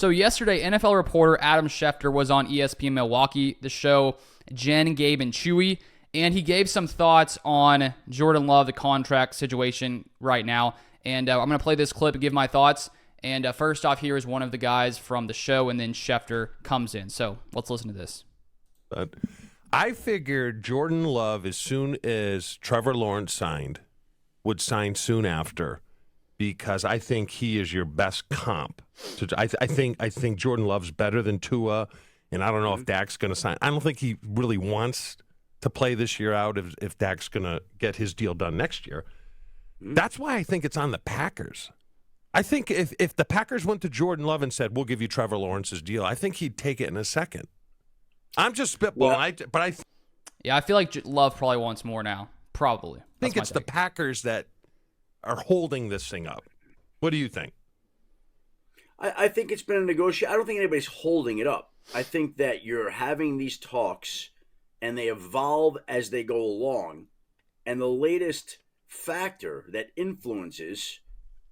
So yesterday, NFL reporter Adam Schefter was on ESPN Milwaukee, the show Jen, Gabe, and Chewy, and he gave some thoughts on Jordan Love, the contract situation right now. And I'm going to play this clip and give my thoughts. And first off, here is one of the guys from the show, and then Schefter comes in. So let's listen to this. I figured Jordan Love, as soon as Trevor Lawrence signed, would sign soon after, because I think he is your best comp. I think Jordan Love's better than Tua, and I don't know if Dak's going to sign. I don't think he really wants to play this year out if Dak's going to get his deal done next year. That's why I think it's on the Packers. I think if the Packers went to Jordan Love and said, we'll give you Trevor Lawrence's deal, I think he'd take it in a second. I'm just spitballing, I feel like Love probably wants more now. Probably. I think it's the Packers that are holding this thing up. What do you think? I think it's been a negotiation. I don't think anybody's holding it up. I think that you're having these talks, and they evolve as they go along. And the latest factor that influences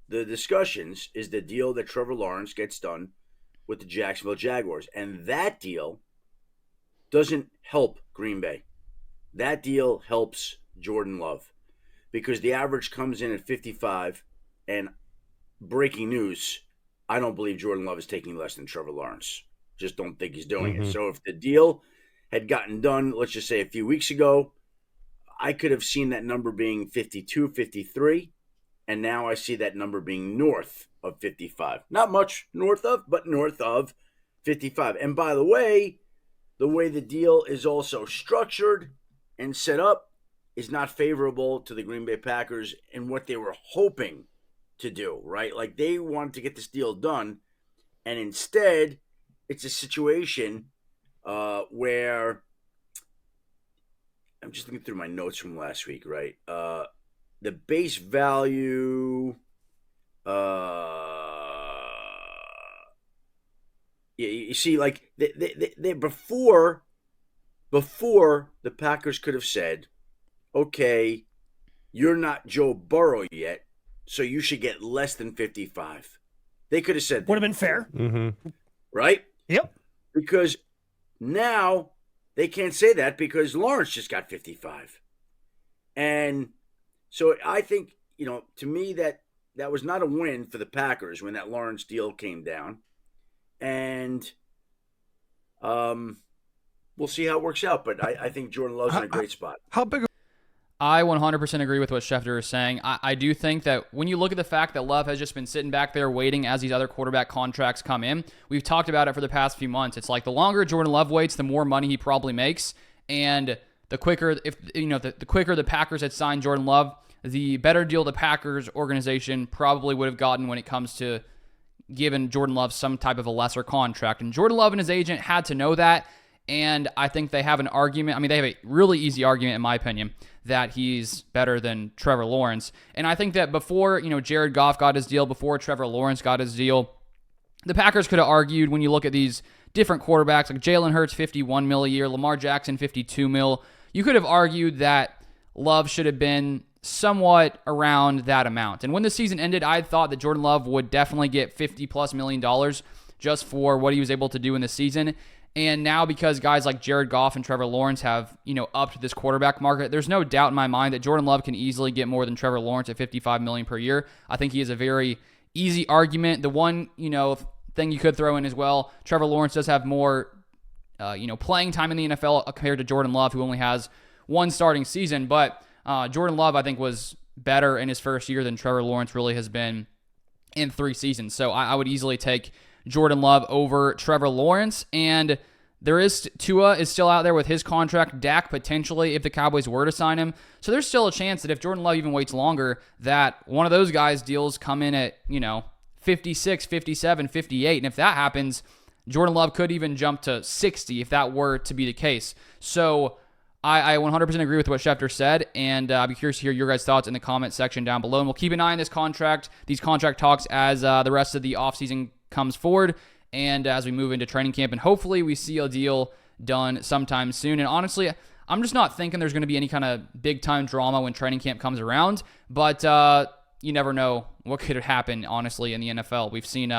the discussions is the deal that Trevor Lawrence gets done with the Jacksonville Jaguars. And that deal doesn't help Green Bay. That deal helps Jordan Love because the average comes in at 55. And breaking news, I don't believe Jordan Love is taking less than Trevor Lawrence. Just don't think he's doing it. So if the deal had gotten done, let's just say a few weeks ago, I could have seen that number being 52, 53. And now I see that number being north of 55. Not much north of, but north of 55. And by the way the deal is also structured and set up is not favorable to the Green Bay Packers and what they were hoping to do, right? Like they wanted to get this deal done, and instead it's a situation where I'm just looking through my notes from last week, right? The base value, you see, like they before the Packers could have said, okay, you're not Joe Burrow yet, so you should get less than 55. They could have said that. Would have been fair. Right? Yep. Because now they can't say that because Lawrence just got 55. And so I think, to me that was not a win for the Packers when that Lawrence deal came down. And we'll see how it works out. But I think Jordan Love's in a great spot. How big? I 100% agree with what Schefter is saying. I do think that when you look at the fact that Love has just been sitting back there waiting as these other quarterback contracts come in, we've talked about it for the past few months. It's like the longer Jordan Love waits, the more money he probably makes, and the quicker the quicker the Packers had signed Jordan Love, the better deal the Packers organization probably would have gotten when it comes to giving Jordan Love some type of a lesser contract. And Jordan Love and his agent had to know that. And I think they have an argument. I mean, they have a really easy argument, in my opinion, that he's better than Trevor Lawrence. And I think that before, Jared Goff got his deal, before Trevor Lawrence got his deal, the Packers could have argued when you look at these different quarterbacks, like Jalen Hurts, $51 million a year, Lamar Jackson, $52 million. You could have argued that Love should have been somewhat around that amount. And when the season ended, I thought that Jordan Love would definitely get $50+ million just for what he was able to do in the season. And now because guys like Jared Goff and Trevor Lawrence have, upped this quarterback market, there's no doubt in my mind that Jordan Love can easily get more than Trevor Lawrence at $55 million per year. I think he has a very easy argument. The one, thing you could throw in as well, Trevor Lawrence does have more, playing time in the NFL compared to Jordan Love, who only has one starting season. But Jordan Love, I think, was better in his first year than Trevor Lawrence really has been in 3 seasons. So I would easily take Jordan Love over Trevor Lawrence. And Tua is still out there with his contract. Dak potentially if the Cowboys were to sign him. So there's still a chance that if Jordan Love even waits longer, that one of those guys' deals come in at, 56, 57, 58. And if that happens, Jordan Love could even jump to 60 if that were to be the case. So I 100% agree with what Schefter said, and I'll be curious to hear your guys' thoughts in the comment section down below. And we'll keep an eye on these contract talks as the rest of the offseason comes forward and as we move into training camp. And hopefully we see a deal done sometime soon. And honestly, I'm just not thinking there's going to be any kind of big-time drama when training camp comes around. But you never know what could happen, honestly, in the NFL. We've seen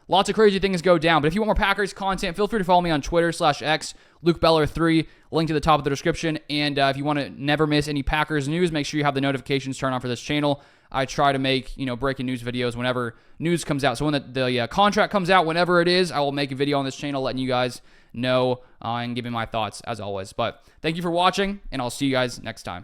lots of crazy things go down. But if you want more Packers content, feel free to follow me on Twitter/X, LukeBeller3, link to the top of the description. And if you want to never miss any Packers news, make sure you have the notifications turned on for this channel. I try to make, breaking news videos whenever news comes out. So when the contract comes out, whenever it is, I will make a video on this channel letting you guys know and giving my thoughts as always. But thank you for watching, and I'll see you guys next time.